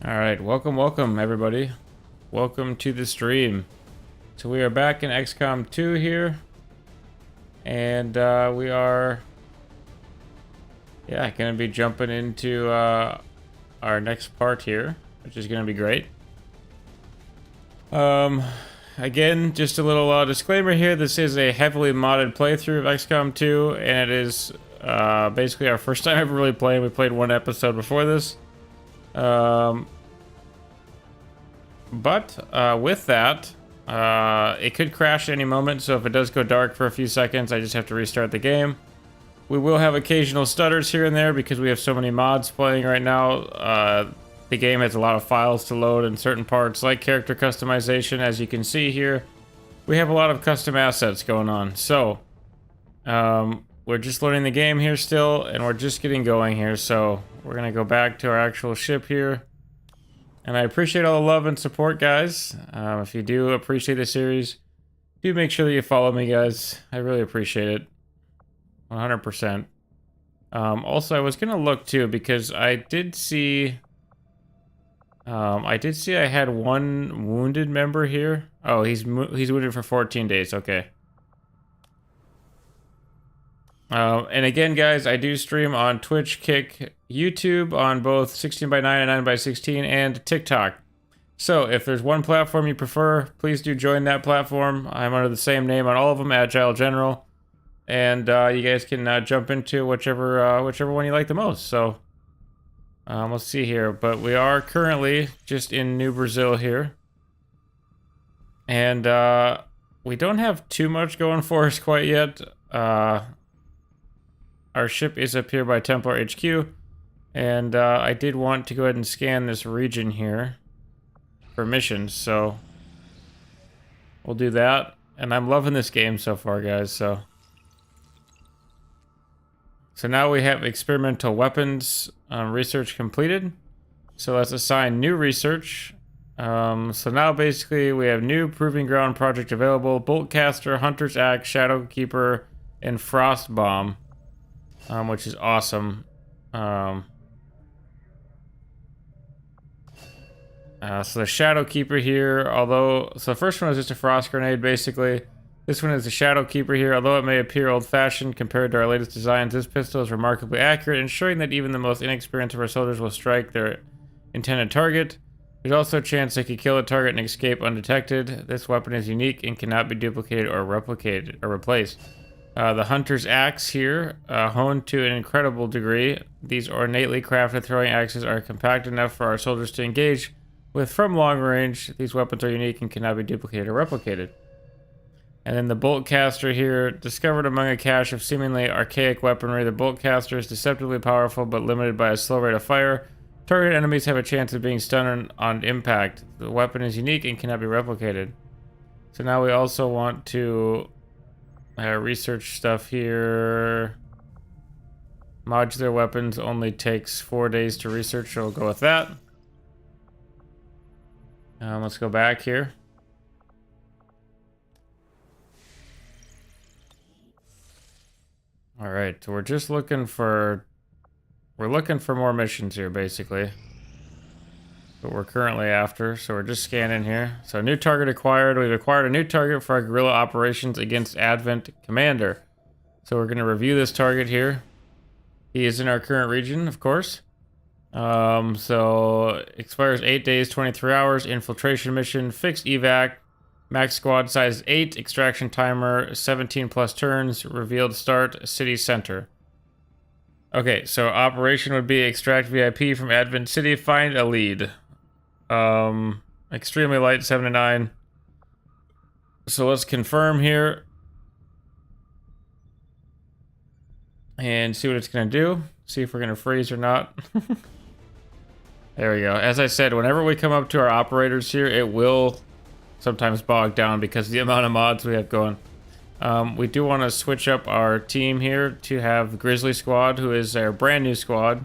Alright, welcome everybody. Welcome to the stream. So we are back in XCOM 2 here. And we are gonna be jumping into our next part here, which is gonna be great. Again, just a little disclaimer here. This is a heavily modded playthrough of XCOM 2, and it is basically our first time ever really playing. We played one episode before this. But with that, it could crash at any moment, so if it does go dark for a few seconds, I just have to restart the game. We will have occasional stutters here and there because we have so many mods playing right now. The game has a lot of files to load in certain parts, like character customization. As you can see here, we have a lot of custom assets going on. So, we're just learning the game here still, and we're just getting going here. So, we're going to go back to our actual ship here. And I appreciate all the love and support, guys. If you do appreciate the series, do make sure that you follow me, guys. I really appreciate it. 100%. Also, I was gonna look too because I did see I had one wounded member here. Oh, he's wounded for 14 days. Okay. And again, guys, I do stream on Twitch, Kick, YouTube, on both 16:9 and 9:16, and TikTok. So if there's one platform you prefer, please do join that platform. I'm under the same name on all of them, Agile General, and you guys can jump into whichever one you like the most. So let's see here, but we are currently just in New Brazil here, and we don't have too much going for us quite yet. Our ship is up here by Templar HQ, and I did want to go ahead and scan this region here for missions, so we'll do that. And I'm loving this game so far, guys. So now we have experimental weapons research completed. So let's assign new research. So now basically we have new proving ground project available: Boltcaster, Hunter's Axe, Shadowkeeper, and Frost Bomb. Which is awesome. So the Shadowkeeper here, so the first one is just a frost grenade, basically. This one is the Shadowkeeper here. Although it may appear old-fashioned compared to our latest designs, this pistol is remarkably accurate, ensuring that even the most inexperienced of our soldiers will strike their intended target. There's also a chance they could kill a target and escape undetected. This weapon is unique and cannot be duplicated or replicated or replaced. The Hunter's Axe here, honed to an incredible degree. These ornately crafted throwing axes are compact enough for our soldiers to engage with from long range. These weapons are unique and cannot be duplicated or replicated. And then the Boltcaster here, discovered among a cache of seemingly archaic weaponry. The Boltcaster is deceptively powerful but limited by a slow rate of fire. Target enemies have a chance of being stunned on impact. The weapon is unique and cannot be replicated. So now we also want to research stuff here. Modular weapons only takes 4 days to research, so we'll go with that. Let's go back here. All right, so we're just looking for more missions here, basically. What we're currently after, so we're just scanning here. So new target acquired. We've acquired a new target for our guerrilla operations against Advent Commander. So we're going to review this target here. He is in our current region, of course. So expires 8 days, 23 hours. Infiltration mission, fixed evac, max squad size 8, extraction timer 17 plus turns, revealed start city center. Okay, so operation would be extract VIP from Advent City, find a lead. Extremely light, 7 to 9. So let's confirm here and see what it's gonna do. See if we're gonna freeze or not. There we go. As I said, whenever we come up to our operators here, it will sometimes bog down because of the amount of mods we have going. We do want to switch up our team here to have Grizzly Squad, who is our brand new squad.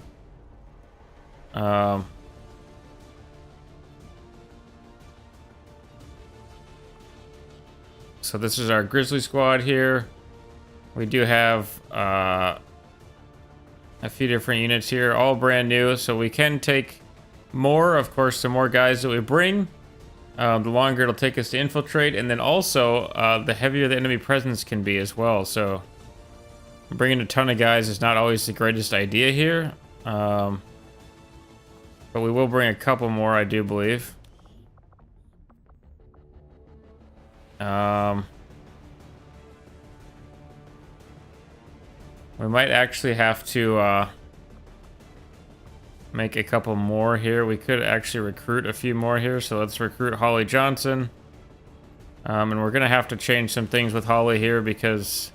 So this is our Grizzly Squad here. We do have a few different units here, all brand new, so we can take more. Of course, the more guys that we bring, the longer it'll take us to infiltrate, and then also the heavier the enemy presence can be as well. So bringing a ton of guys is not always the greatest idea here, but we will bring a couple more, I do believe. We might actually have to make a couple more here. We could actually recruit a few more here, so let's recruit Holly Johnson. And we're gonna have to change some things with Holly here because,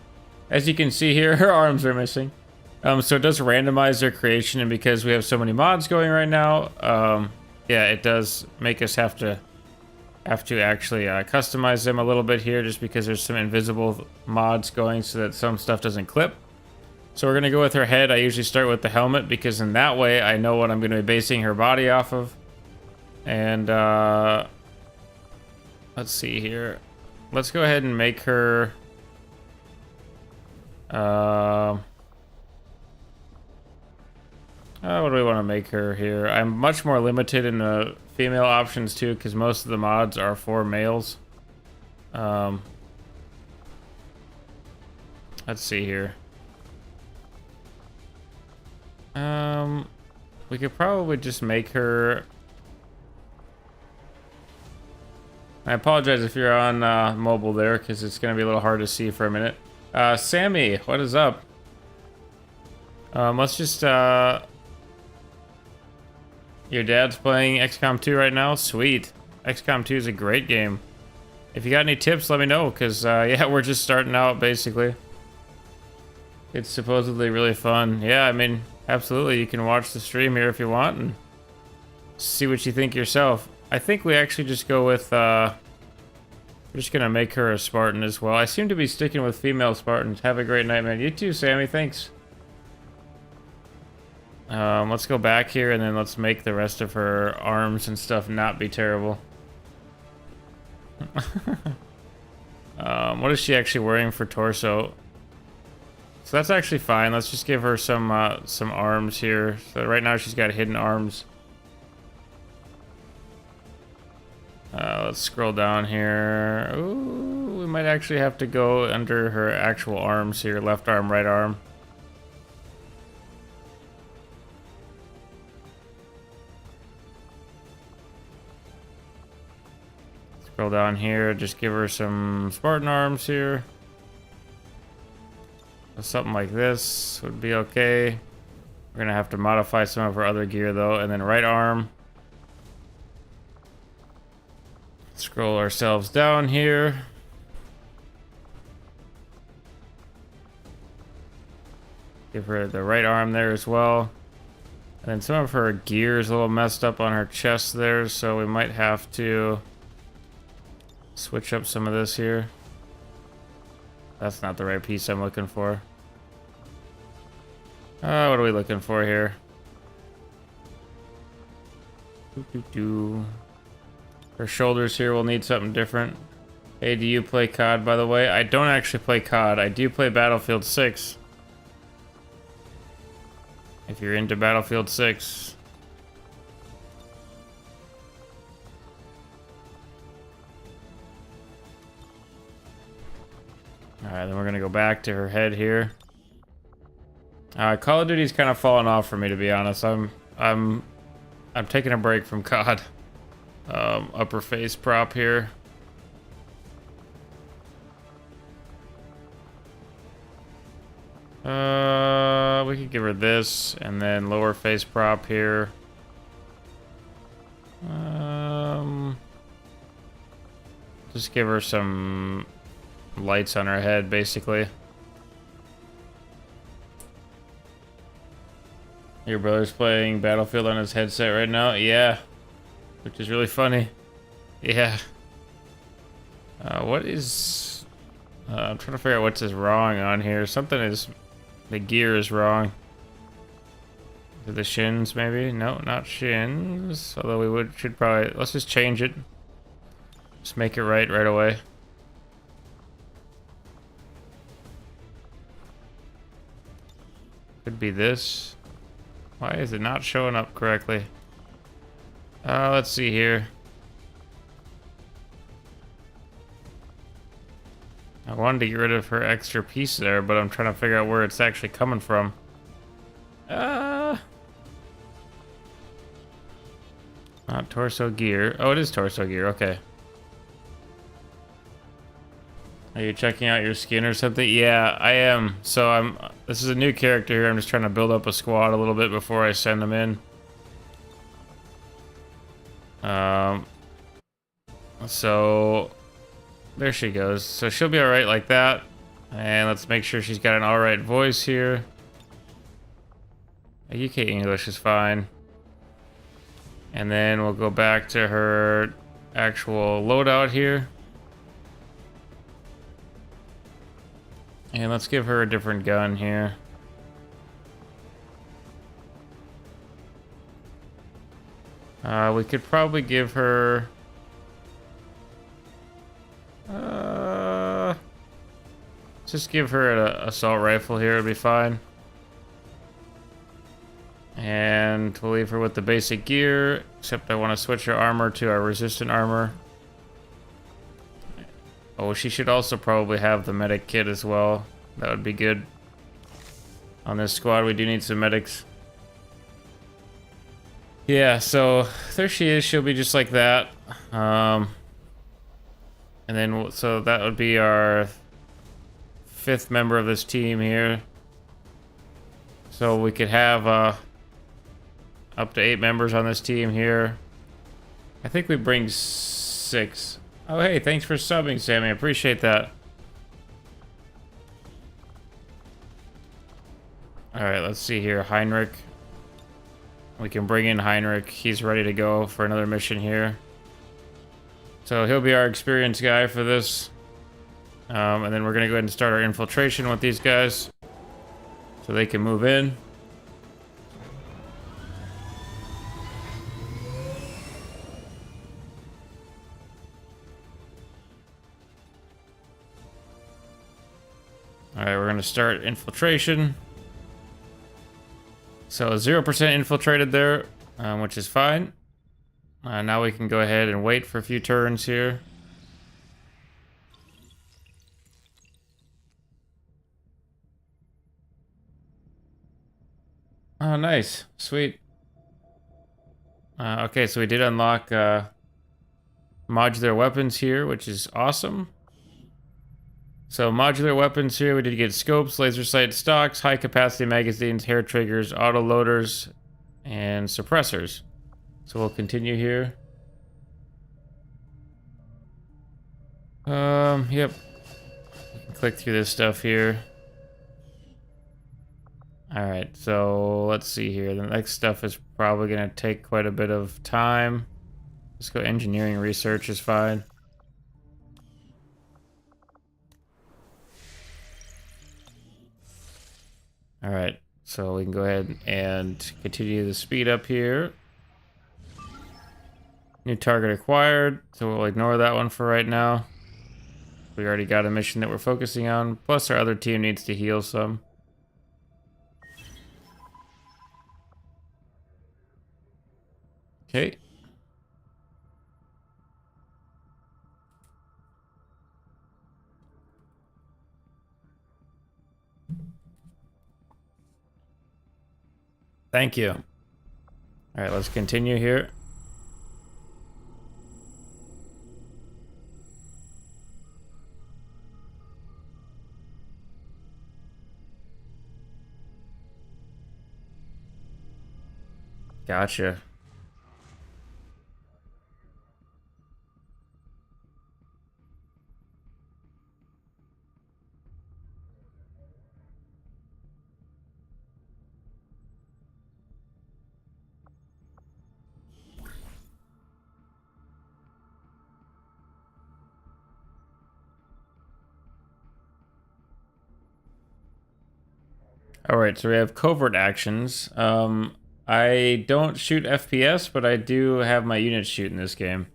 as you can see here, her arms are missing. So it does randomize their creation, and because we have so many mods going right now, yeah, it does make us have to actually customize them a little bit here, just because there's some invisible mods going so that some stuff doesn't clip. So we're gonna go with her head. I usually start with the helmet because in that way I know what I'm gonna be basing her body off of. And let's see here. Let's go ahead and make her what do we want to make her here? I'm much more limited in the female options too, because most of the mods are for males. Let's see here. We could probably just make her... I apologize if you're on mobile there, because it's going to be a little hard to see for a minute. Sammy, what is up? Let's just... Your dad's playing XCOM 2 right now? Sweet. XCOM 2 is a great game. If you got any tips, let me know, because, yeah, we're just starting out, basically. It's supposedly really fun. Yeah, I mean, absolutely, you can watch the stream here if you want and see what you think yourself. I think we actually just go with, we're just gonna make her a Spartan as well. I seem to be sticking with female Spartans. Have a great night, man. You too, Sammy, thanks. Let's go back here and then let's make the rest of her arms and stuff not be terrible. What is she actually wearing for torso? So that's actually fine. Let's just give her some arms here. So right now she's got hidden arms. Let's scroll down here. Ooh, we might actually have to go under her actual arms here. Left arm, right arm. Scroll down here. Just give her some Spartan arms here. Something like this would be okay. We're gonna have to modify some of our other gear though. And then right arm. Scroll ourselves down here. Give her the right arm there as well. And then some of her gear is a little messed up on her chest there, so we might have to switch up some of this here. That's not the right piece I'm looking for. What are we looking for here? Her shoulders here will need something different. Hey, do you play COD, by the way? I don't actually play COD. I do play Battlefield 6. If you're into Battlefield 6. Alright, then we're gonna go back to her head here. Call of Duty's kind of fallen off for me, to be honest. I'm taking a break from COD. Upper face prop here. We could give her this, and then lower face prop here. Just give her some lights on her head, basically. Your brother's playing Battlefield on his headset right now? Yeah. Which is really funny. Yeah. What is... I'm trying to figure out what's wrong on here. Something is... The gear is wrong. Is it the shins, maybe? No, not shins. Although we should probably... Let's just change it. Just make it right away. Could be this. Why is it not showing up correctly? Let's see here. I wanted to get rid of her extra piece there, but I'm trying to figure out where it's actually coming from. Not torso gear. Oh, it is torso gear. Okay. Are you checking out your skin or something? Yeah, I am. So this is a new character here. I'm just trying to build up a squad a little bit before I send them in. So there she goes. So she'll be all right like that. And let's make sure she's got an all right voice here. UK English is fine. And then we'll go back to her actual loadout here. And let's give her a different gun here. We could probably give her... just give her an assault rifle here, it'll be fine. And we'll leave her with the basic gear, except I want to switch her armor to our resistant armor. Oh, she should also probably have the medic kit as well. That would be good. On this squad, we do need some medics. Yeah, so there she is. She'll be just like that. And then, so that would be our 5th member of this team here. So we could have up to 8 members on this team here. I think we bring 6. Oh, hey, thanks for subbing, Sammy. I appreciate that. Alright, let's see here. Heinrich. We can bring in Heinrich. He's ready to go for another mission here. So he'll be our experienced guy for this. And then we're going to go ahead and start our infiltration with these guys. So they can move in. Alright, we're going to start infiltration. So 0% infiltrated there, which is fine. Now we can go ahead and wait for a few turns here. Oh, nice. Sweet. Okay, so we did unlock modular weapons here, which is awesome. So modular weapons here, we did get scopes, laser sight stocks, high capacity magazines, hair triggers, auto loaders, and suppressors. So we'll continue here. Yep. Click through this stuff here. Alright, so let's see here. The next stuff is probably going to take quite a bit of time. Let's go engineering research is fine. Alright, so we can go ahead and continue the speed up here. New target acquired, so we'll ignore that one for right now. We already got a mission that we're focusing on, plus our other team needs to heal some. Okay. Thank you. All right, let's continue here. Gotcha. All right, so we have covert actions. I don't shoot FPS, but I do have my units shoot in this game.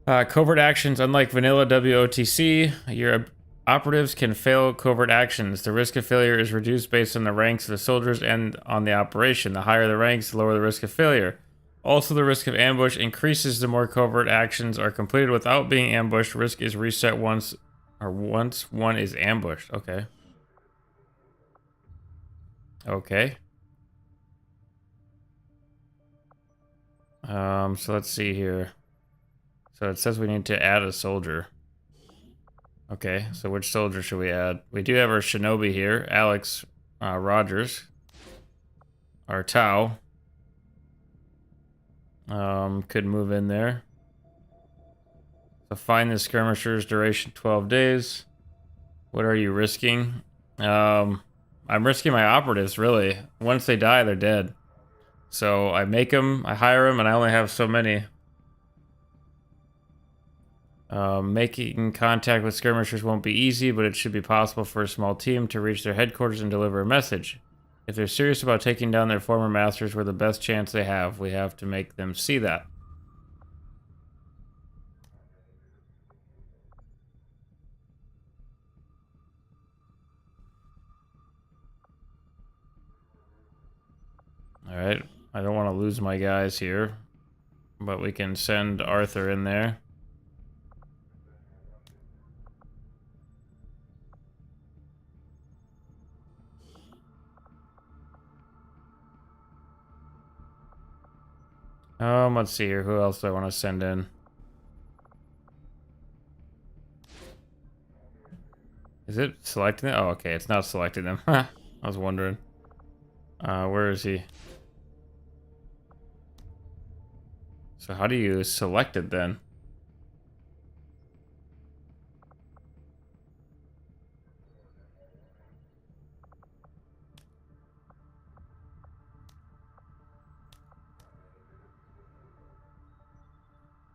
Covert actions, unlike vanilla WOTC, your operatives can fail covert actions. The risk of failure is reduced based on the ranks of the soldiers and on the operation. The higher the ranks, the lower the risk of failure. Also, the risk of ambush increases the more covert actions are completed without being ambushed. Risk is reset once one is ambushed. Okay. Okay. So let's see here. So it says we need to add a soldier. Okay, so which soldier should we add? We do have our shinobi here, Alex Rogers. Our Tau. Could move in there. So find the skirmishers, duration 12 days. What are you risking? I'm risking my operatives, really. Once they die, they're dead. So I make them, I hire them, and I only have so many. Making contact with skirmishers won't be easy, but it should be possible for a small team to reach their headquarters and deliver a message. If they're serious about taking down their former masters, we're the best chance they have. We have to make them see that. Alright, I don't want to lose my guys here, but we can send Arthur in there. Let's see here. Who else do I want to send in? Is it selecting them? Oh, okay. It's not selecting them. I was wondering. Where is he? So how do you select it then?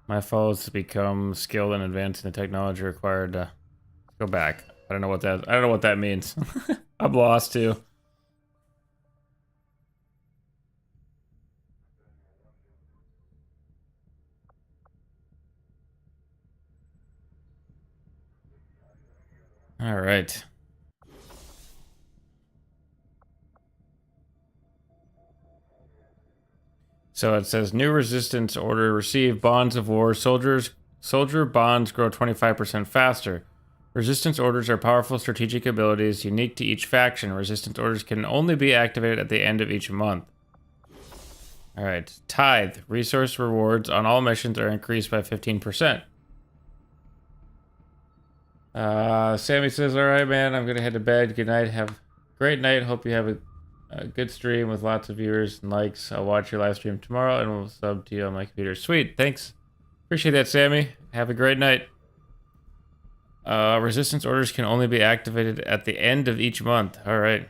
My followers become skilled and advanced in the technology required to go back. I don't know what that means. I'm lost too. All right. So it says new resistance order received bonds of war. Soldier bonds grow 25% faster. Resistance orders are powerful strategic abilities unique to each faction. Resistance orders can only be activated at the end of each month. Alright. Tithe. Resource rewards on all missions are increased by 15%. Sammy says, alright, man, I'm gonna head to bed. Good night. Have a great night. Hope you have a good stream with lots of viewers and likes. I'll watch your live stream tomorrow and we'll sub to you on my computer. Sweet. Thanks. Appreciate that, Sammy. Have a great night. Resistance orders can only be activated at the end of each month. All right.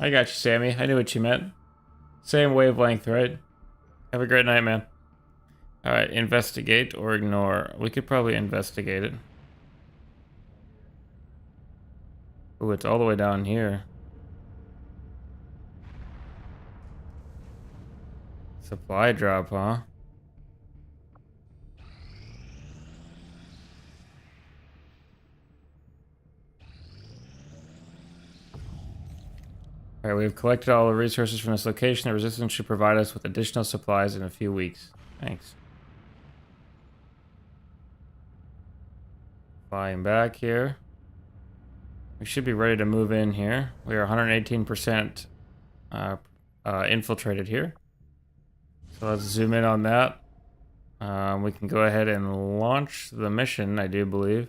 I got you, Sammy. I knew what you meant. Same wavelength, right? Have a great night, man. All right, investigate or ignore. We could probably investigate it. Ooh, it's all the way down here. Supply drop, huh? Alright, we've collected all the resources from this location. The resistance should provide us with additional supplies in a few weeks. Thanks. Flying back here. We should be ready to move in here. We are 118% infiltrated here. So let's zoom in on that. We can go ahead and launch the mission, I do believe.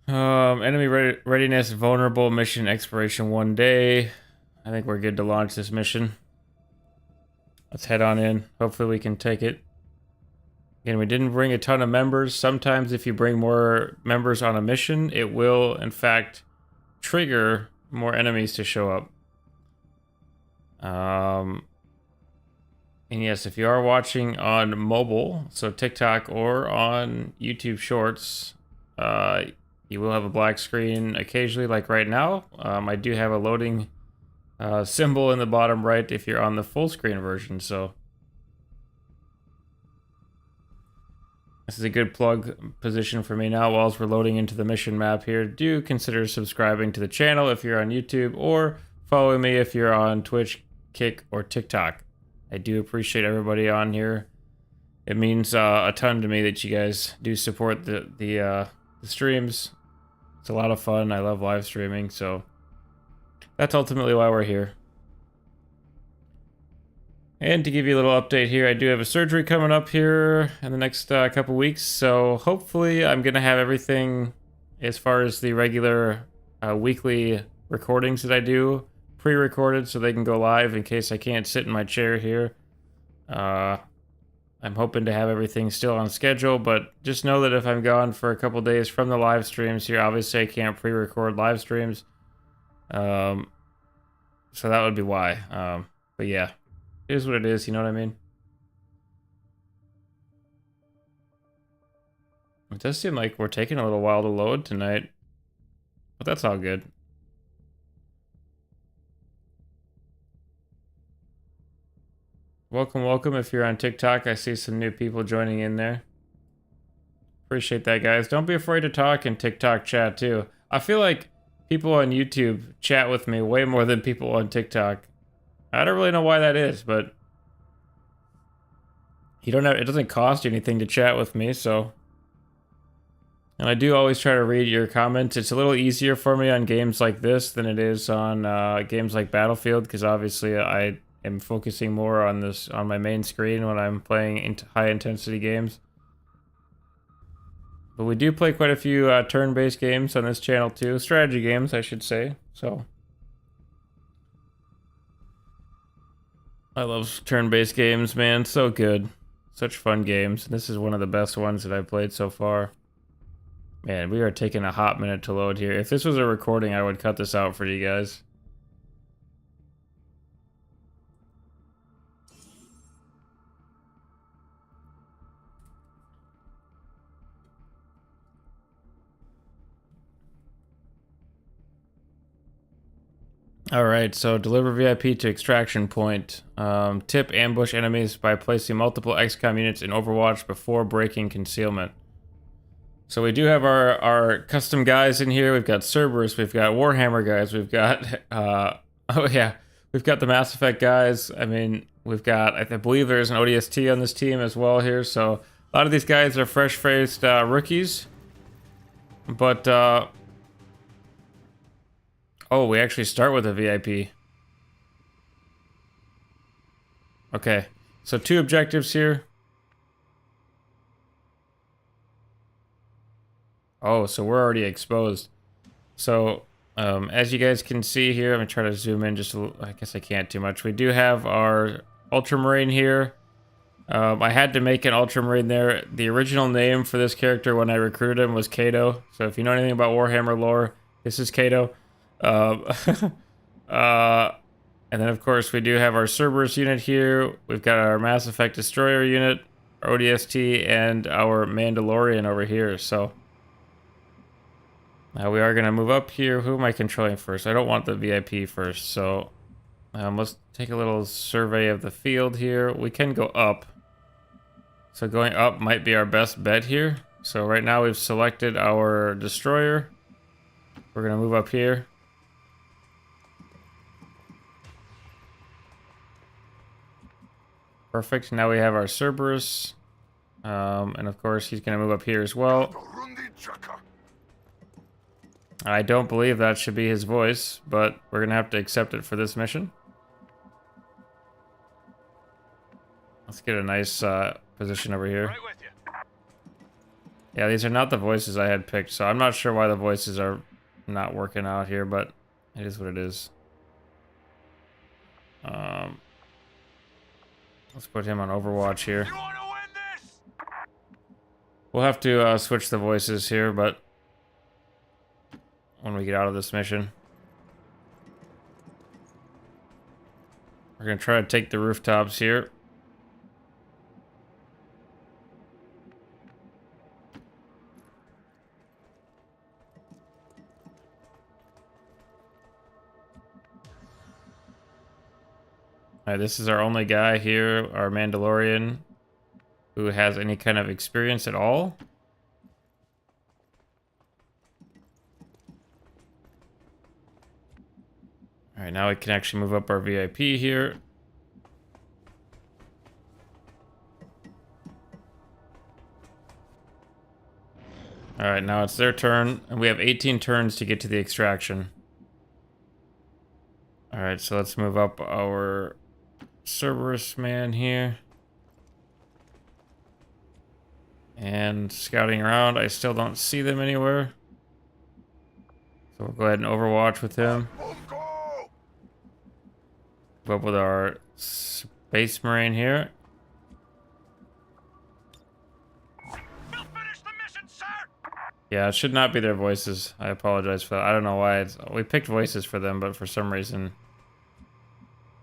Enemy readiness vulnerable mission expiration 1 day. I think we're good to launch this mission. Let's head on in. Hopefully we can take it. Again, we didn't bring a ton of members. Sometimes if you bring more members on a mission, it will, in fact, trigger more enemies to show up. And yes, if you are watching on mobile, so TikTok or on YouTube Shorts, you will have a black screen occasionally, like right now. I do have a loading symbol in the bottom right if you're on the full screen version, so... This is a good plug position for me now whilst we're loading into the mission map here. Do consider subscribing to the channel if you're on YouTube, or follow me if you're on Twitch, Kick, or TikTok. I do appreciate everybody on here. It means a ton to me that you guys do support the streams. It's a lot of fun. I love live streaming, so that's ultimately why we're here. And to give you a little update here, I do have a surgery coming up here in the next couple weeks, so hopefully I'm going to have everything as far as the regular weekly recordings that I do pre-recorded so they can go live in case I can't sit in my chair here. I'm hoping to have everything still on schedule, but just know that if I'm gone for a couple days from the live streams here, obviously I can't pre-record live streams. So that would be why. But yeah, it is what it is, you know what I mean? It does seem like we're taking a little while to load tonight, but that's all good. Welcome, welcome. If you're on TikTok, I see some new people joining in there. Appreciate that, guys. Don't be afraid to talk in TikTok chat, too. I feel like people on YouTube chat with me way more than people on TikTok. I don't really know why that is, but you don't have, it doesn't cost you anything to chat with me, so. And I do always try to read your comments. It's a little easier for me on games like this than it is on games like Battlefield, because obviously I am focusing more on this on my main screen when I'm playing high intensity games. But we do play quite a few turn-based games on this channel too, strategy games I should say. So I love turn-based games, man. So good, such fun games. This is one of the best ones that I've played so far. Man, we are taking a hot minute to load here. If this was a recording, I would cut this out for you guys. Alright, so deliver VIP to extraction point. Tip ambush enemies by placing multiple XCOM units in Overwatch before breaking concealment. So we do have our custom guys in here. We've got Cerberus, we've got Warhammer guys, we've got, oh yeah, we've got the Mass Effect guys. I mean, we've got, I believe there's an ODST on this team as well here. So a lot of these guys are fresh-faced rookies. But, oh, we actually start with a VIP. Okay, so 2 objectives here. Oh, so we're already exposed. So, as you guys can see here, I'm gonna try to zoom in just a little. I guess I can't too much. We do have our Ultramarine here. I had to make an Ultramarine there. The original name for this character when I recruited him was Kato. So if you know anything about Warhammer lore, this is Kato. And then of course we do have our Cerberus unit here. We've got our Mass Effect Destroyer unit, our ODST, and our Mandalorian over here. So we are going to move up here. Who am I controlling first? I don't want the VIP first, so let's take a little survey of the field here. We can go up. So going up might be our best bet here. So right now we've selected our Destroyer. We're going to move up here. Perfect. Now we have our Cerberus. And of course he's going to move up here as well. I don't believe that should be his voice, but we're going to have to accept it for this mission. Let's get a nice position over here. Right with you. Yeah, these are not the voices I had picked, so I'm not sure why the voices are not working out here, but it is what it is. Let's put him on Overwatch here. You want to win this? We'll have to switch the voices here, but when we get out of this mission. We're going to try to take the rooftops here. Alright, this is our only guy here, our Mandalorian, who who has any kind of experience at all. All right, now we can actually move up our VIP here. All right, now it's their turn, and we have 18 turns to get to the extraction. All right, so let's move up our Cerberus man here. And scouting around, I still don't see them anywhere. So we'll go ahead and overwatch with him. Move up with our Space Marine here. We'll finish the mission, sir. Yeah, it should not be their voices. I apologize for that. I don't know why. We picked voices for them, but for some reason...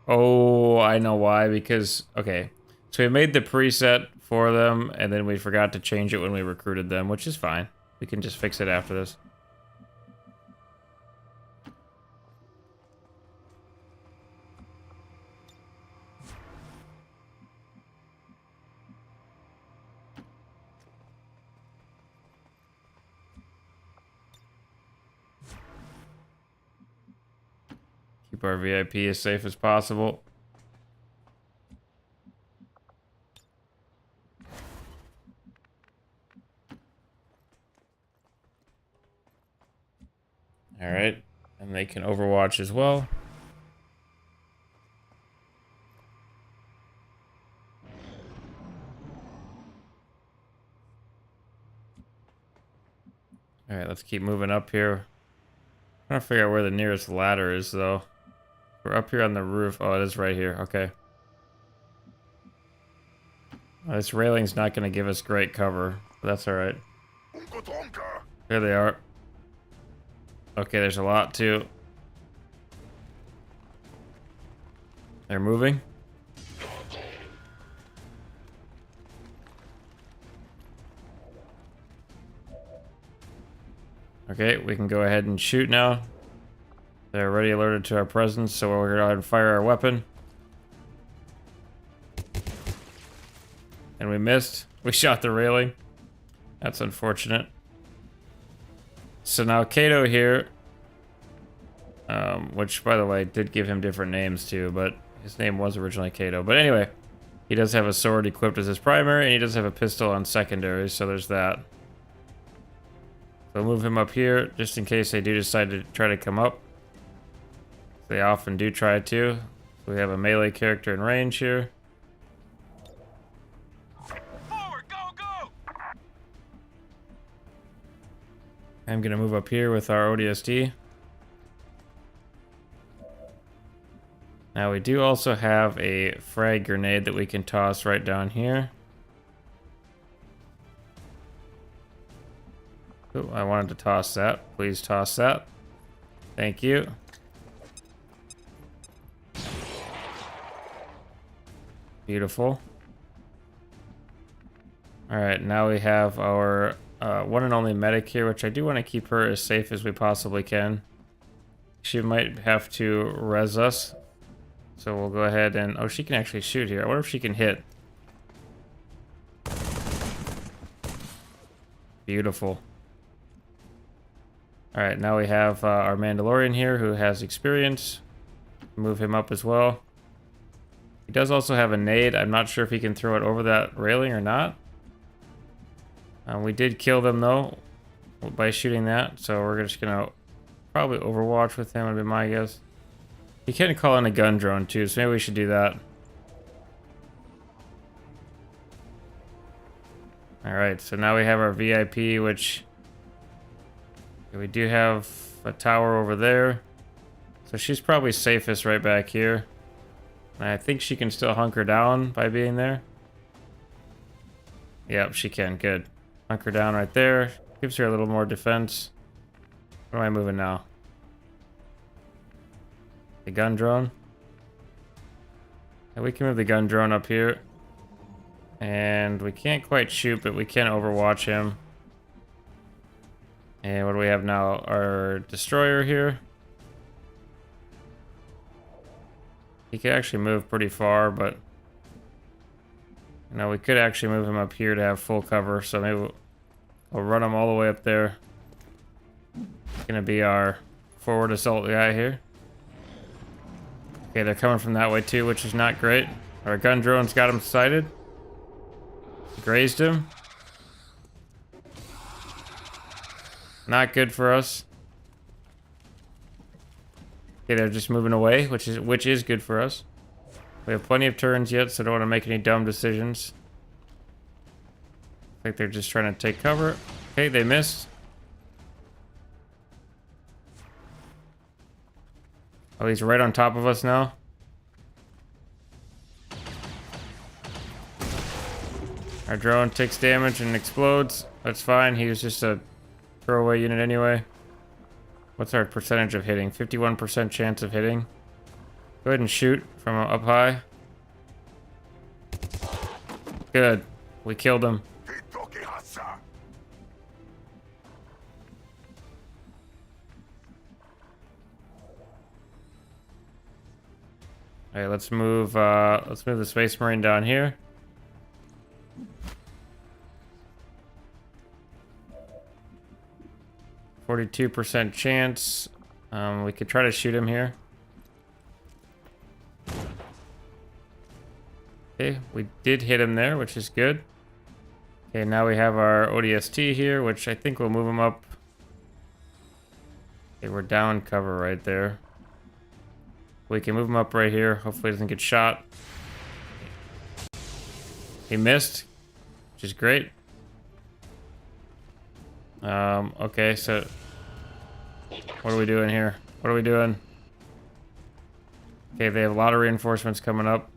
Oh, I know why. Because, okay. So we made the preset for them, and then we forgot to change it when we recruited them, which is fine. We can just fix it after this. Keep our VIP as safe as possible. All right, and they can overwatch as well. All right, let's keep moving up here. I'm trying to figure out where the nearest ladder is, though. We're up here on the roof. Oh, it is right here. Okay. This railing's not going to give us great cover, but that's all right. There they are. Okay, there's a lot, too. They're moving. Okay, we can go ahead and shoot now. They're already alerted to our presence, so we're going to go ahead and fire our weapon. And we missed. We shot the railing. That's unfortunate. So now Kato here, which, by the way, did give him different names too, but his name was originally Kato. But anyway, he does have a sword equipped as his primary, and he does have a pistol on secondary, so there's that. So we'll move him up here, just in case they do decide to try to come up. They often do try to. So we have a melee character in range here. Forward, go, go! I'm going to move up here with our ODST. Now we do also have a frag grenade that we can toss right down here. Oh, I wanted to toss that. Please toss that. Thank you. Beautiful. Alright, now we have our one and only medic here, which I do want to keep her as safe as we possibly can. She might have to res us. So we'll go ahead and... Oh, she can actually shoot here. I wonder if she can hit. Beautiful. Alright, now we have our Mandalorian here who has experience. Move him up as well. He does also have a nade. I'm not sure if he can throw it over that railing or not. We did kill them, though, by shooting that. So we're just going to probably overwatch with him, would be my guess. He can call in a gun drone, too, so maybe we should do that. Alright, so now we have our VIP, which... We do have a tower over there. So she's probably safest right back here. And I think she can still hunker down by being there. Yep, she can. Good. Hunker down right there. Gives her a little more defense. Where am I moving now? The gun drone. And we can move the gun drone up here. And we can't quite shoot, but we can overwatch him. And what do we have now? Our destroyer here. He can actually move pretty far, but Now we could actually move him up here to have full cover, so maybe we'll run him all the way up there. It's gonna be our forward assault guy here. Okay, they're coming from that way too, which is not great. Our gun drone's got him sighted. Grazed him. Not good for us. Okay, they're just moving away, which is good for us. We have plenty of turns yet, so don't want to make any dumb decisions. I think they're just trying to take cover. Okay, they missed. Oh, he's right on top of us now. Our drone takes damage and explodes. That's fine. He was just a throwaway unit anyway. What's our percentage of hitting? 51% chance of hitting. Go ahead and shoot from up high. Good. We killed him. Alright, let's move the Space Marine down here. %42 chance. We could try to shoot him here. Okay, we did hit him there, which is good. Okay, now we have our ODST here, which I think will move him up. Okay, we're down cover right there. We can move him up right here. Hopefully he doesn't get shot. He missed, which is great. Okay, so what are we doing here? What are we doing? Okay, they have a lot of reinforcements coming up.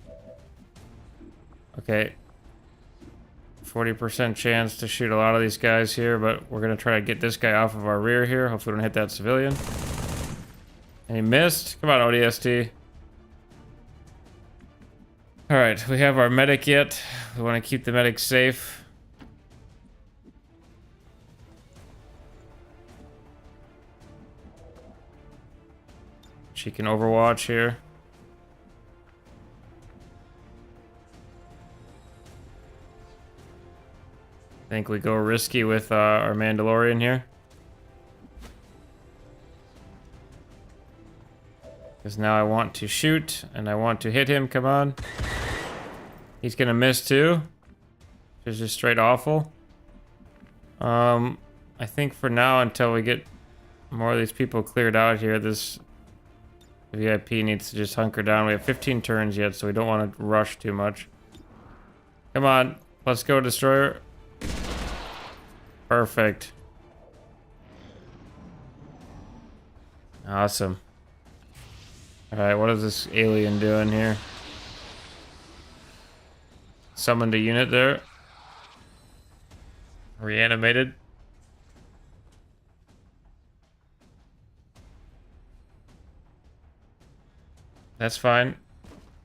Okay. 40% chance to shoot a lot of these guys here, but we're gonna try to get this guy off of our rear here. Hopefully we don't hit that civilian. And he missed. Come on, ODST. Alright, we have our medic yet. We want to keep the medic safe. She can overwatch here. I think we go risky with our Mandalorian here. Because now I want to shoot and I want to hit him. Come on. He's gonna miss too. Which is just straight awful. I think for now, until we get more of these people cleared out here, this VIP needs to just hunker down. We have 15 turns yet, so we don't want to rush too much. Come on, let's go, destroyer. Perfect. Awesome. Alright, what is this alien doing here? Summoned a unit there. Reanimated. That's fine.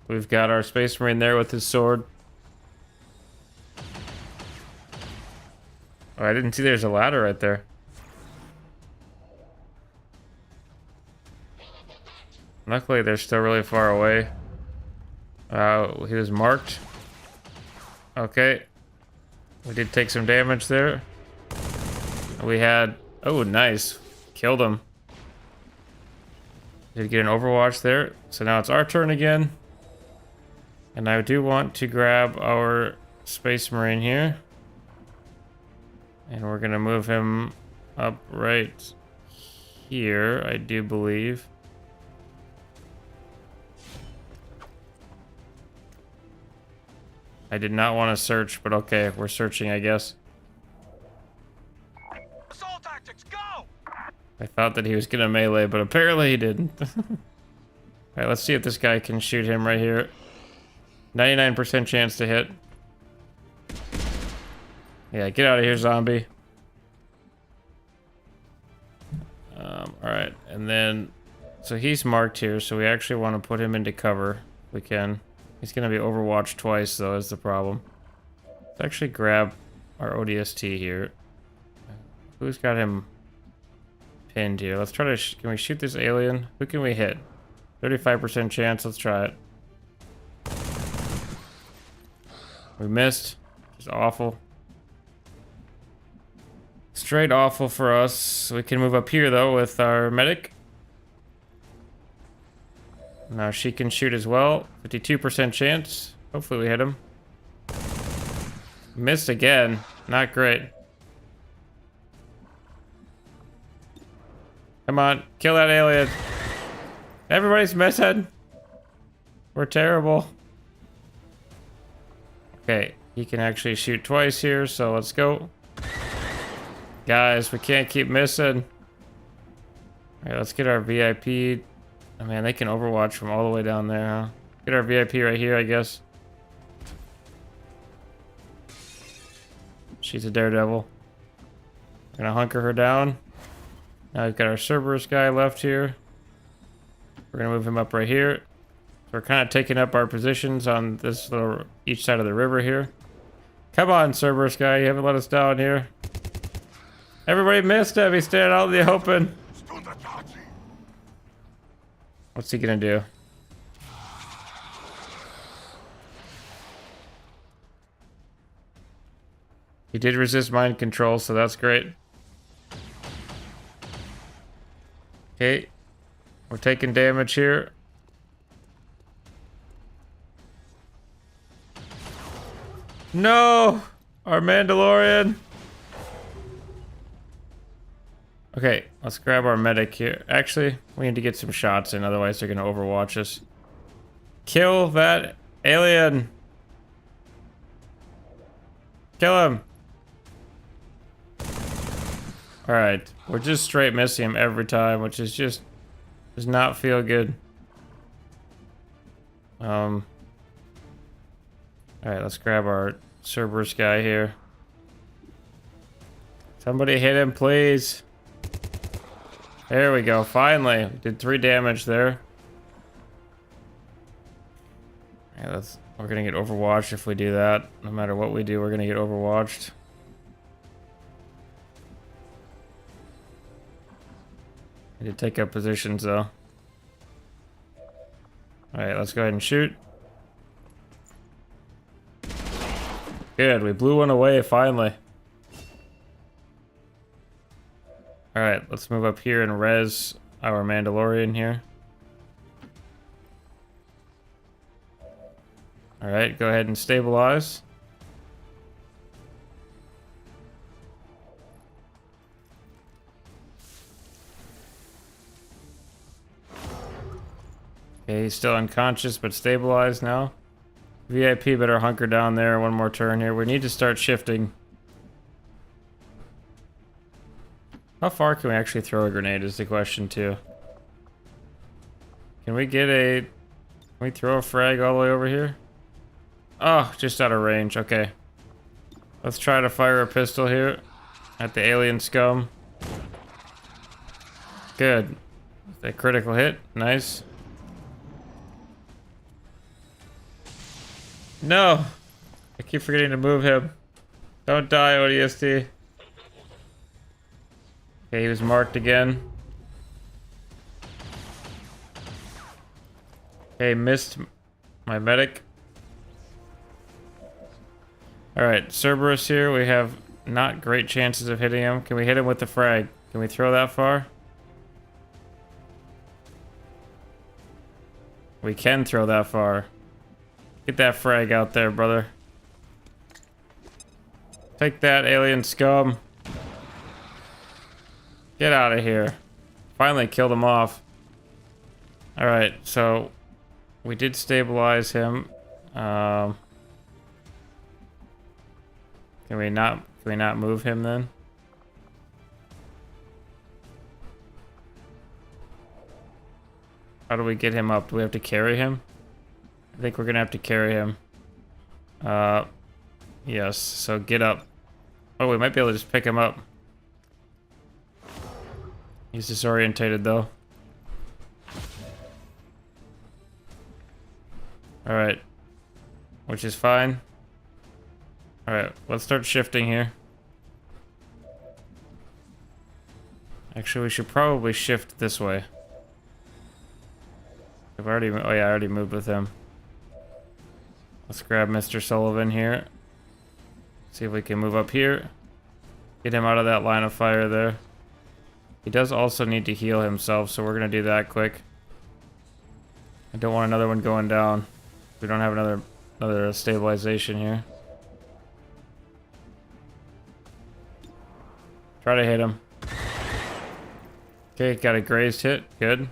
We've got our Space Marine there with his sword. Oh, I didn't see there's a ladder right there. Luckily, they're still really far away. He was marked. Okay. We did take some damage there. We had... Oh, nice. Killed him. Did get an overwatch there. So now it's our turn again. And I do want to grab our Space Marine here. And we're going to move him up right here, I do believe. I did not want to search, but okay, we're searching, I guess. Assault tactics, go! I thought that he was gonna melee, but apparently he didn't. Alright, let's see if this guy can shoot him right here. 99% chance to hit. Yeah, get out of here, zombie. Alright, and then... So he's marked here, so we actually want to put him into cover. If we can. He's gonna be overwatched twice, though, is the problem. Let's actually grab our ODST here. Who's got him pinned here? Let's try to... Can we shoot this alien? Who can we hit? 35% chance. Let's try it. We missed. Just awful. Straight awful for us. We can move up here though with our medic. Now she can shoot as well. 52% chance. Hopefully we hit him. Missed again. Not great. Come on, kill that alien. Everybody's missing. We're terrible. Okay, he can actually shoot twice here, so let's go. Guys, we can't keep missing. Alright, let's get our VIP. Oh man, they can overwatch from all the way down there, huh? Get our VIP right here, I guess. She's a daredevil. Gonna hunker her down. Now we've got our Cerberus guy left here. We're gonna move him up right here. So we're kind of taking up our positions on this little each side of the river here. Come on, Cerberus guy, you haven't let us down here. Everybody missed him. He's standing out in the open. What's he gonna do? He did resist mind control, so that's great. Okay, we're taking damage here. No! Our Mandalorian! Okay, let's grab our medic here. Actually, we need to get some shots in, otherwise they're gonna overwatch us. Kill that alien! Kill him! Alright, we're just straight missing him every time, which is just... does not feel good. Alright, let's grab our Cerberus guy here. Somebody hit him, please. There we go, finally. We did 3 damage there. Yeah, we're gonna get overwatched if we do that. No matter what we do, we're gonna get overwatched. Need to take up positions though. Alright, let's go ahead and shoot. Good, we blew one away finally. Alright, let's move up here and res our Mandalorian here. Alright, go ahead and stabilize. Okay, he's still unconscious but stabilized now. VIP better hunker down there one more turn here. We need to start shifting. How far can we actually throw a grenade is the question too. Can we throw a frag all the way over here? Oh, just out of range, okay. Let's try to fire a pistol here at the alien scum. Good. A critical hit, nice. No! I keep forgetting to move him. Don't die, ODST. Okay, he was marked again. Okay, missed my medic. Alright, Cerberus here. We have not great chances of hitting him. Can we hit him with the frag? Can we throw that far? We can throw that far. Get that frag out there, brother. Take that, alien scum. Get out of here. Finally killed him off. Alright, so we did stabilize him. Can we not move him then? How do we get him up? Do we have to carry him? I think we're gonna have to carry him. Yes, so get up. Oh, we might be able to just pick him up. He's disorientated though. Alright. Which is fine. Alright, let's start shifting here. Actually, we should probably shift this way. Oh yeah, I already moved with him. Let's grab Mr. Sullivan here. See if we can move up here. Get him out of that line of fire there. He does also need to heal himself, so we're gonna do that quick. I don't want another one going down. We don't have another stabilization here. Try to hit him. Okay, got a grazed hit. Good.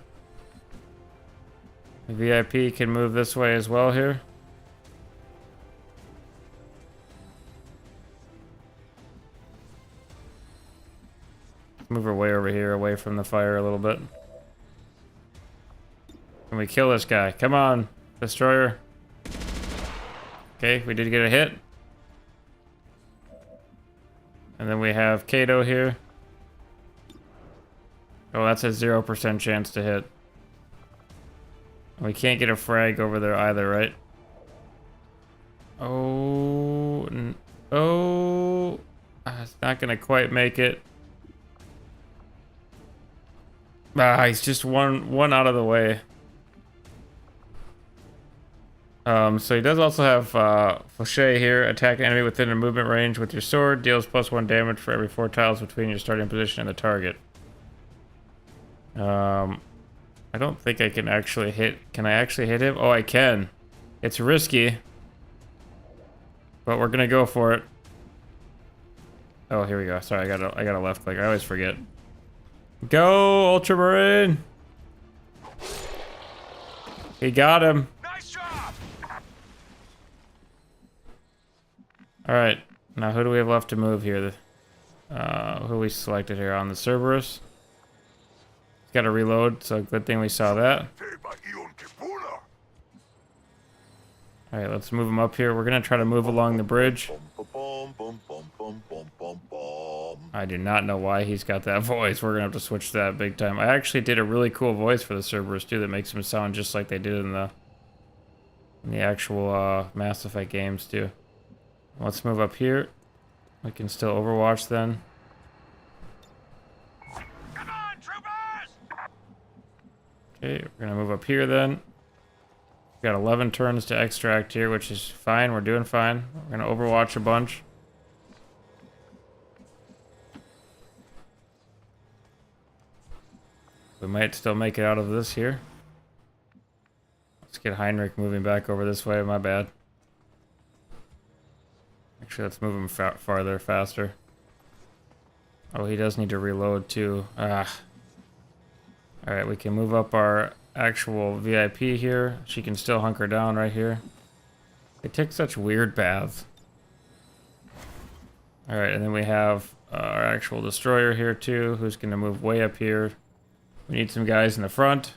The VIP can move this way as well here. Move her way over here, away from the fire a little bit. Can we kill this guy? Come on, destroyer. Okay, we did get a hit. And then we have Kato here. Oh, that's a 0% chance to hit. We can't get a frag over there either, right? Oh, oh, it's not gonna quite make it. Ah, he's just one out of the way. So he does also have Fauché here. Attack an enemy within a movement range with your sword. Deals +1 damage for every 4 tiles between your starting position and the target. I don't think I can actually hit. Can I actually hit him? Oh, I can. It's risky, but we're gonna go for it. Oh, here we go. Sorry, I got a left click. I always forget. Go, Ultramarine! He got him. Nice job. Alright, now who do we have left to move here? Who we selected here on the Cerberus? He's got to reload, so good thing we saw that. Alright, let's move him up here. We're going to try to move along the bridge. I do not know why he's got that voice. We're going to have to switch to that big time. I actually did a really cool voice for the Cerberus too that makes him sound just like they did in the actual Mass Effect games too. Let's move up here. We can still Overwatch then. Come on, troopers! Okay, we're gonna move up here then. We've got 11 turns to extract here, which is fine. We're doing fine. We're gonna Overwatch a bunch. We might still make it out of this here. Let's get Heinrich moving back over this way. My bad. Actually, let's move him farther, faster. Oh, he does need to reload too. Ah. Alright, we can move up our actual VIP here. She can still hunker down right here. They take such weird paths. Alright, and then we have our actual destroyer here too, who's going to move way up here. We need some guys in the front.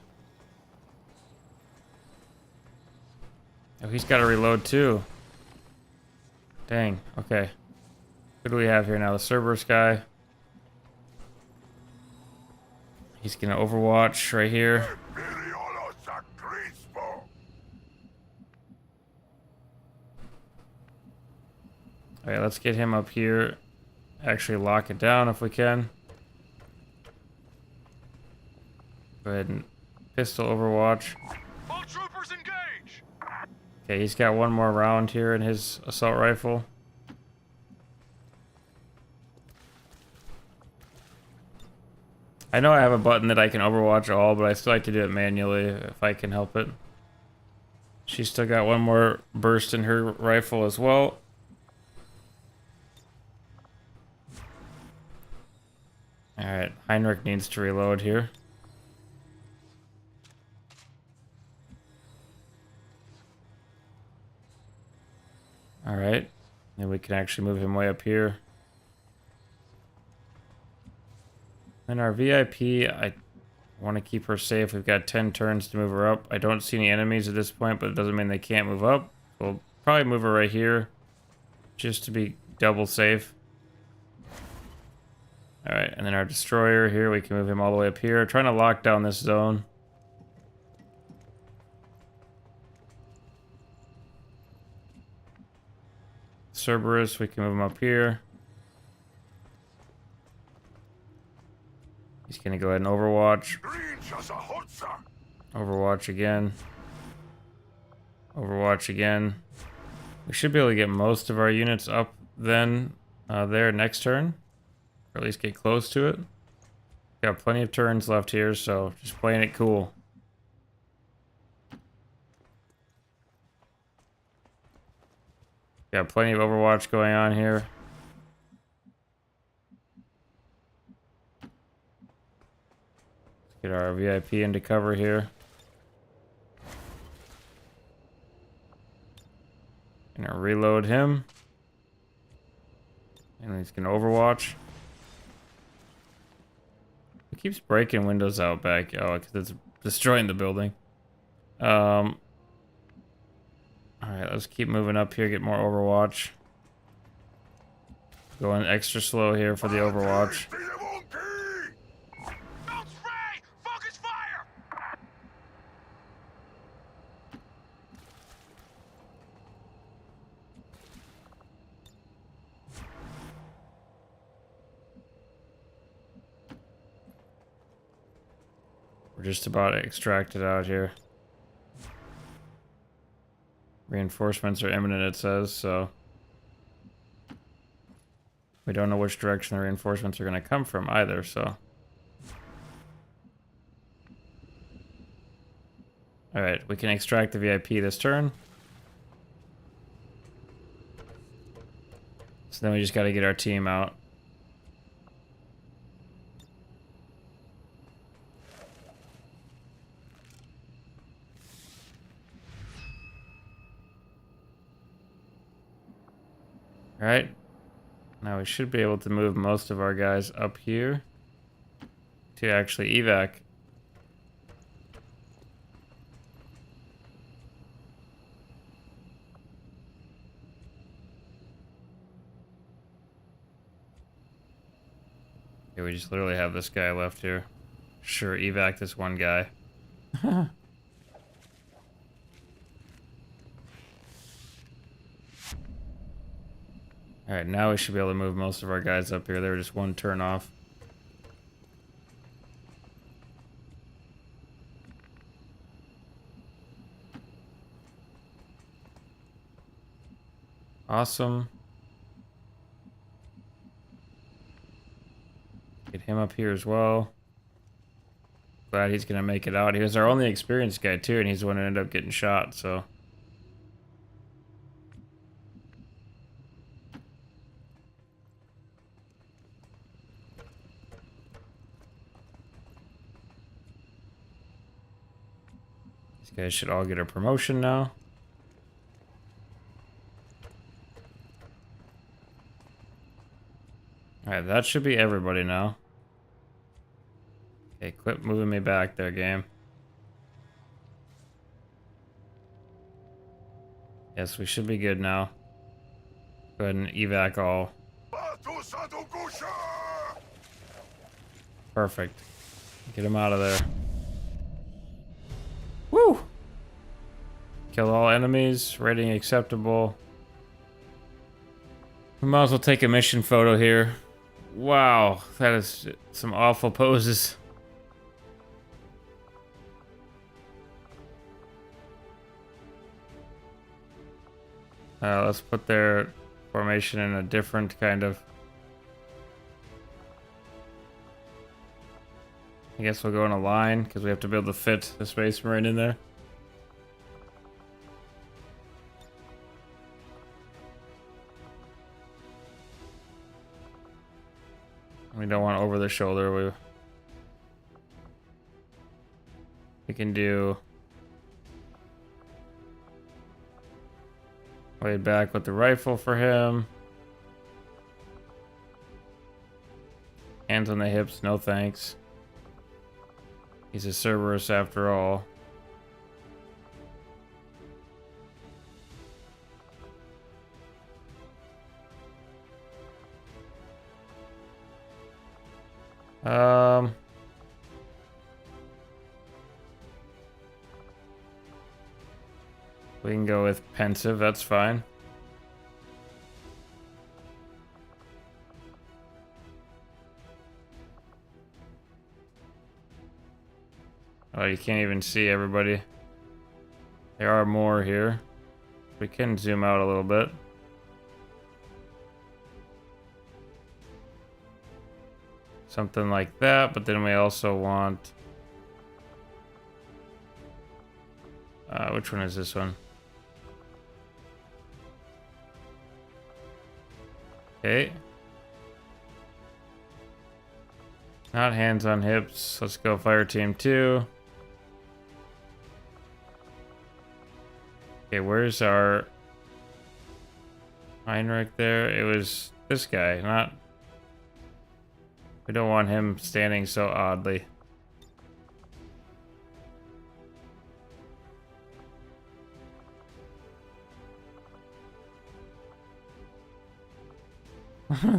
Oh, he's got to reload too. Dang, okay. Who do we have here now? The Cerberus guy. He's gonna Overwatch right here. Alright, let's get him up here. Actually lock it down if we can. Go ahead and pistol Overwatch. All troopers engage! Okay, he's got one more round here in his assault rifle. I know I have a button that I can Overwatch all, but I still like to do it manually if I can help it. She's still got one more burst in her rifle as well. Alright, Heinrich needs to reload here. Alright, then we can actually move him way up here. And our VIP, I want to keep her safe. We've got 10 turns to move her up. I don't see any enemies at this point, but it doesn't mean they can't move up. We'll probably move her right here, just to be double safe. Alright, and then our destroyer here, we can move him all the way up here. Trying to lock down this zone. Cerberus, we can move him up here. He's gonna go ahead and Overwatch. Overwatch again. Overwatch again. We should be able to get most of our units up then there next turn. Or at least get close to it. Got plenty of turns left here, so just playing it cool. Got plenty of Overwatch going on here. Let's get our VIP into cover here. Gonna reload him. And he's gonna Overwatch. It keeps breaking windows out back. Oh, because it's destroying the building. Alright, let's keep moving up here, get more Overwatch. Going extra slow here for the Overwatch. Bounce free! Focus fire! We're just about extracted out here. Reinforcements are imminent, it says, so we don't know which direction the reinforcements are going to come from either, so. Alright, we can extract the VIP this turn. So then we just got to get our team out. Alright. Now we should be able to move most of our guys up here to actually evac. Okay, we just literally have this guy left here. Sure, evac this one guy. Alright, now we should be able to move most of our guys up here. They were just one turn off. Awesome. Get him up here as well. Glad he's gonna make it out. He was our only experienced guy too, and he's the one who ended up getting shot, so. These guys should all get a promotion now. Alright, that should be everybody now. Okay, quit moving me back there, game. Yes, we should be good now. Go ahead and evac all. Perfect. Get him out of there. Woo! Kill all enemies. Rating acceptable. We might as well take a mission photo here. Wow, that is some awful poses. Let's put their formation in a different kind of... I guess we'll go in a line, because we have to be able to fit the Space Marine in there. We don't want over the shoulder. We can do... way back with the rifle for him. Hands on the hips, no thanks. He's a Cerberus after all. We can go with pensive, that's fine. Oh, you can't even see everybody. There are more here. We can zoom out a little bit. Something like that, but then we also want... which one is this one? Okay. Not hands on hips. Let's go fire team 2. Okay, where's our Heinrich there? It was this guy, not... We don't want him standing so oddly.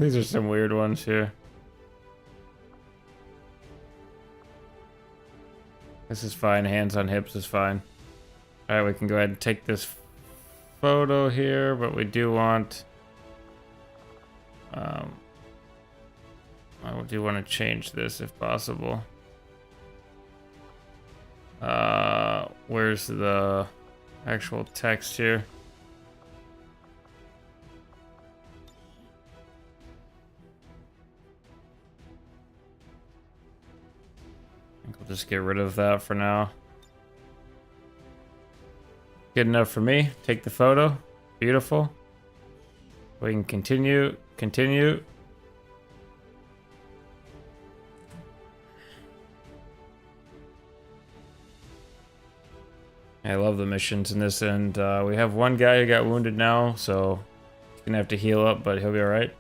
These are some weird ones here. This is fine. Hands on hips is fine. Alright, we can go ahead and take this photo here, but we do want... I do want to change this if possible. Where's the actual text here? I think we'll just get rid of that for now. Good enough for me. Take the photo. Beautiful. We can continue. Continue. I love the missions in this, and we have one guy who got wounded now, so he's gonna have to heal up, but he'll be alright.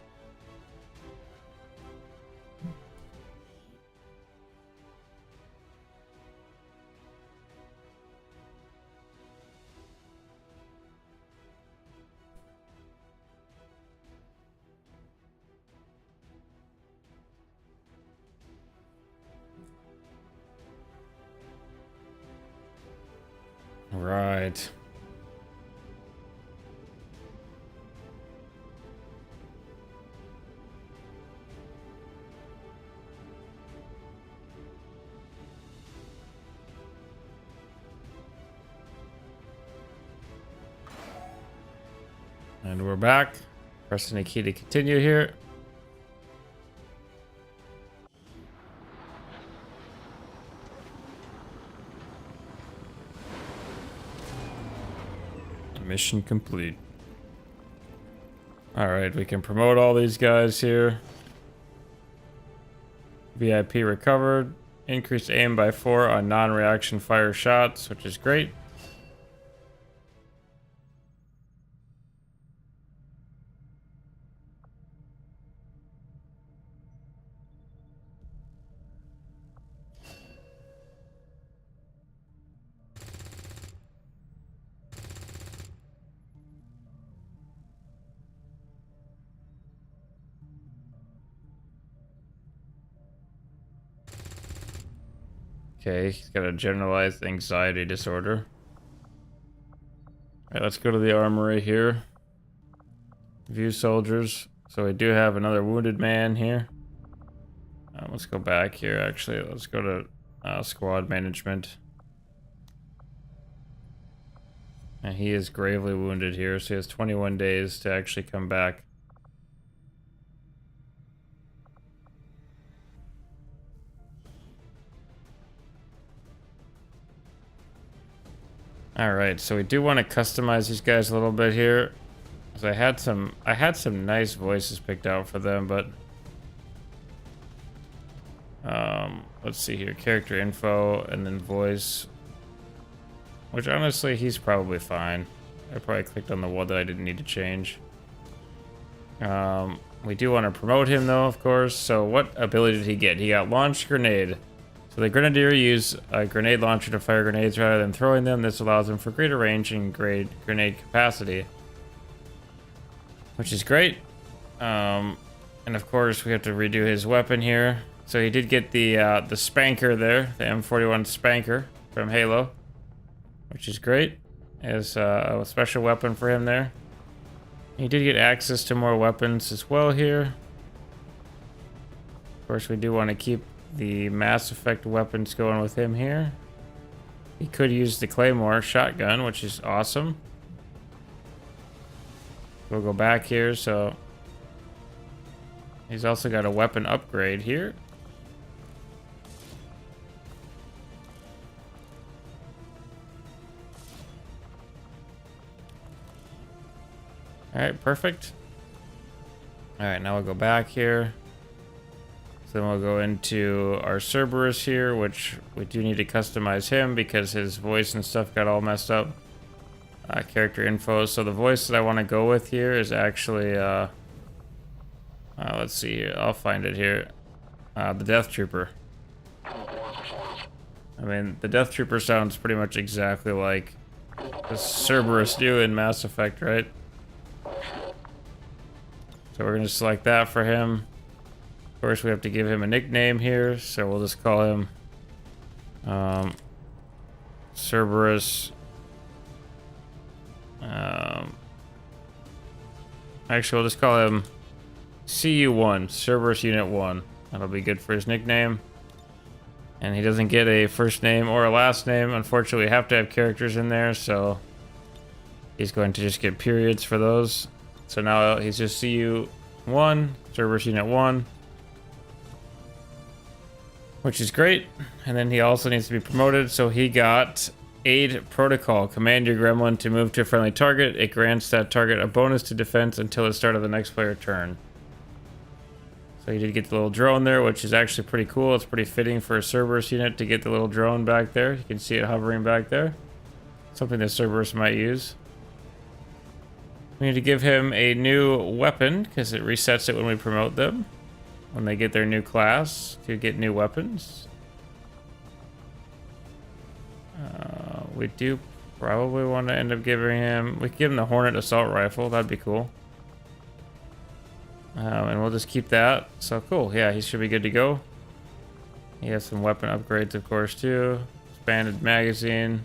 Right. And we're back. Pressing a key to continue here. Mission complete. Alright, we can promote all these guys here. VIP recovered. Increased aim by 4 on non-reaction fire shots, which is great. Okay, he's got a generalized anxiety disorder. Alright, let's go to the armory here. View soldiers. So we do have another wounded man here. Let's go back here, actually. Let's go to squad management. And he is gravely wounded here, so he has 21 days to actually come back. Alright, so we do want to customize these guys a little bit here. Because I had some nice voices picked out for them, but let's see here, character info and then voice. Which honestly, he's probably fine. I probably clicked on the one that I didn't need to change. We do want to promote him though, of course. So what ability did he get? He got launch grenade. So the grenadier use a grenade launcher to fire grenades rather than throwing them. This allows them for greater range and grenade capacity, which is great. And of course we have to redo his weapon here. So he did get the spanker there, the M41 spanker from Halo, which is great. As a special weapon for him there. He did get access to more weapons as well here. Of course, we do want to keep the Mass Effect weapons going with him here. He could use the Claymore shotgun, which is awesome. We'll go back here. So he's also got a weapon upgrade here. All right, perfect. All right, now we'll go back here. So then we'll go into our Cerberus here, which we do need to customize him because his voice and stuff got all messed up. Character info. So the voice that I want to go with here is actually, let's see here. I'll find it here. The Death Trooper. I mean, the Death Trooper sounds pretty much exactly like the Cerberus do in Mass Effect, right? So we're going to select that for him. Of course, we have to give him a nickname here, so we'll just call him Cerberus. Actually, we'll just call him CU1, Cerberus Unit 1. That'll be good for his nickname. And he doesn't get a first name or a last name. Unfortunately, we have to have characters in there, so he's going to just get periods for those. So now he's just CU1, Cerberus Unit 1. Which is great. And then he also needs to be promoted, so he got Aid Protocol. Command your gremlin to move to a friendly target. It grants that target a bonus to defense until the start of the next player turn. So he did get the little drone there, which is actually pretty cool. It's pretty fitting for a Cerberus unit to get the little drone back there. You can see it hovering back there. Something that Cerberus might use. We need to give him a new weapon, because it resets it when we promote them. When they get their new class, to get new weapons. We do probably want to end up giving him... We could give him the Hornet Assault Rifle. That'd be cool. And we'll just keep that. So cool. Yeah, he should be good to go. He has some weapon upgrades, of course, too. Expanded magazine.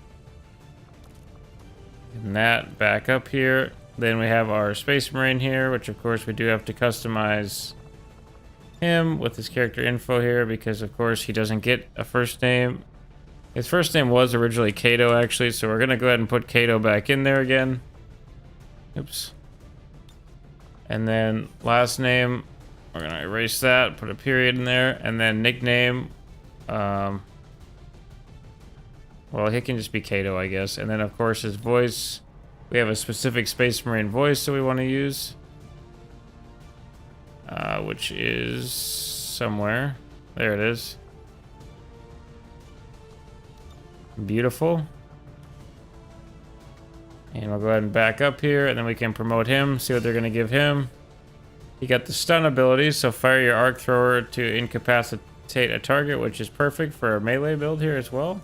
And that back up here. Then we have our Space Marine here, which of course we do have to customize him with his character info here, because of course he doesn't get a first name. His first name was originally Kato, actually, so we're gonna go ahead and put Kato back in there again. Oops. And then last name, we're gonna erase that, put a period in there, and then nickname, well, he can just be Kato, I guess. And then of course his voice, we have a specific Space Marine voice that we want to use. Which is somewhere. There it is. Beautiful. And we'll go ahead and back up here, and then we can promote him, see what they're going to give him. He got the stun ability, so fire your arc thrower to incapacitate a target, which is perfect for a melee build here as well.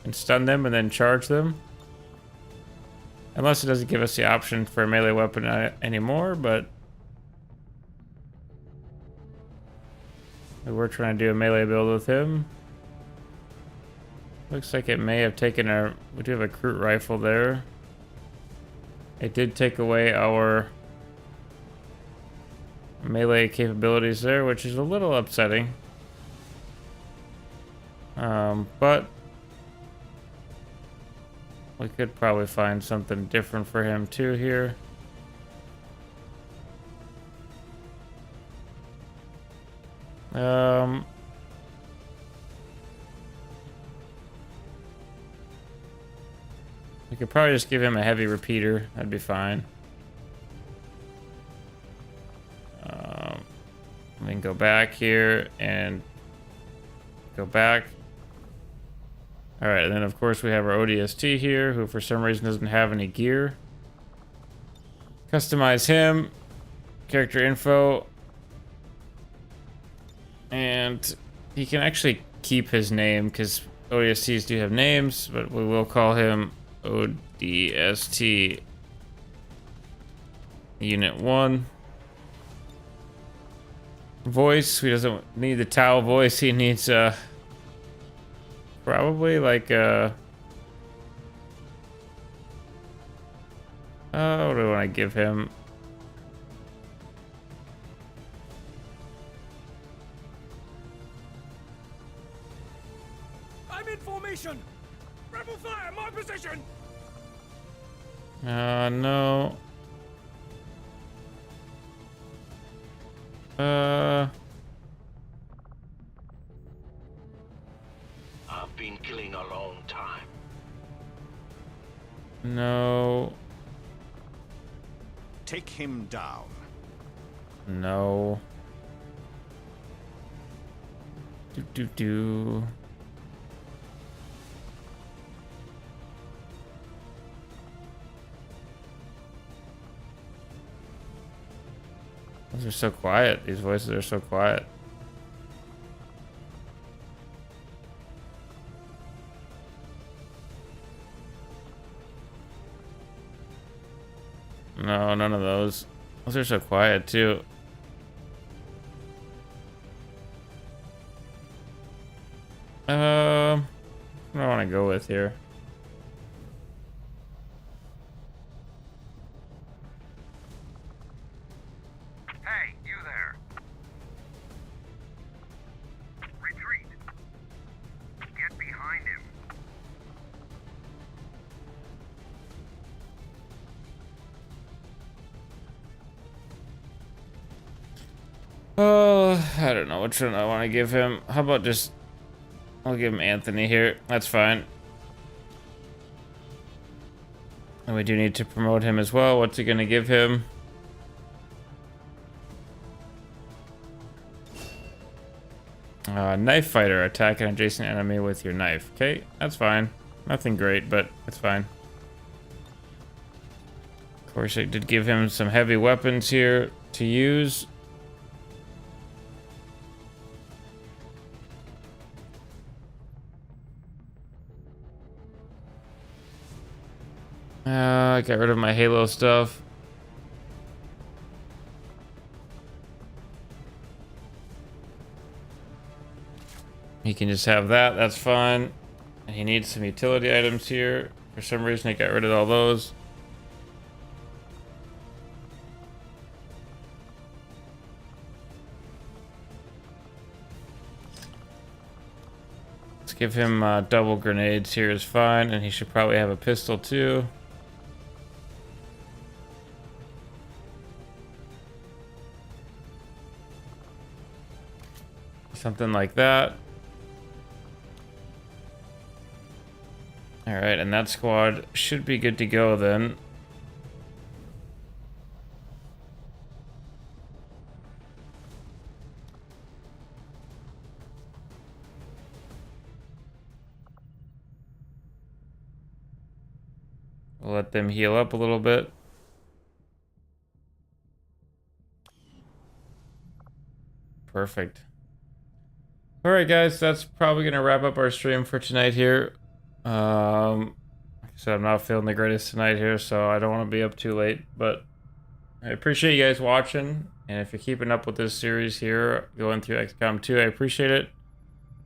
And stun them and then charge them. Unless it doesn't give us the option for a melee weapon anymore, but we were trying to do a melee build with him. Looks like it may have taken our... We do have a Kroot rifle there. It did take away our melee capabilities there, which is a little upsetting. But we could probably find something different for him too here. We could probably just give him a heavy repeater. That'd be fine. We can go back here and go back. Alright, and then of course we have our ODST here, who for some reason doesn't have any gear. Customize him. Character info. And he can actually keep his name, because ODSTs do have names, but we will call him ODST Unit 1. Voice, he doesn't need the Tau voice, he needs probably like what do I want to give him? I'm in formation. Rebel fire, my position. No. Uh, I've been killing a long time. no, Take him down. no. Do. Those are so quiet. These voices are so quiet. No, none of those. Those are so quiet too. What do I want to go with here? Hey, you there. Retreat. Get behind him. Oh, I don't know which one I want to give him. How about just... I'll give him Anthony here. That's fine. And we do need to promote him as well. What's he going to give him? Knife fighter. Attack an adjacent enemy with your knife. Okay, that's fine. Nothing great, but it's fine. Of course, I did give him some heavy weapons here to use. I got rid of my Halo stuff. He can just have that, that's fine. And he needs some utility items here. For some reason, I got rid of all those. Let's give him double grenades here is fine, and he should probably have a pistol too. Something like that. Alright, and that squad should be good to go then. We'll let them heal up a little bit. Perfect. Alright guys, that's probably going to wrap up our stream for tonight here. Like I said, I'm not feeling the greatest tonight here, so I don't want to be up too late, but I appreciate you guys watching, and if you're keeping up with this series here, going through XCOM 2, I appreciate it.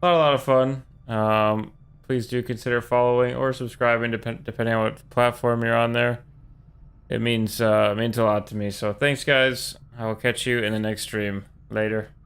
A lot of fun. Please do consider following or subscribing, depending on what platform you're on there. It means a lot to me, so thanks guys. I will catch you in the next stream. Later.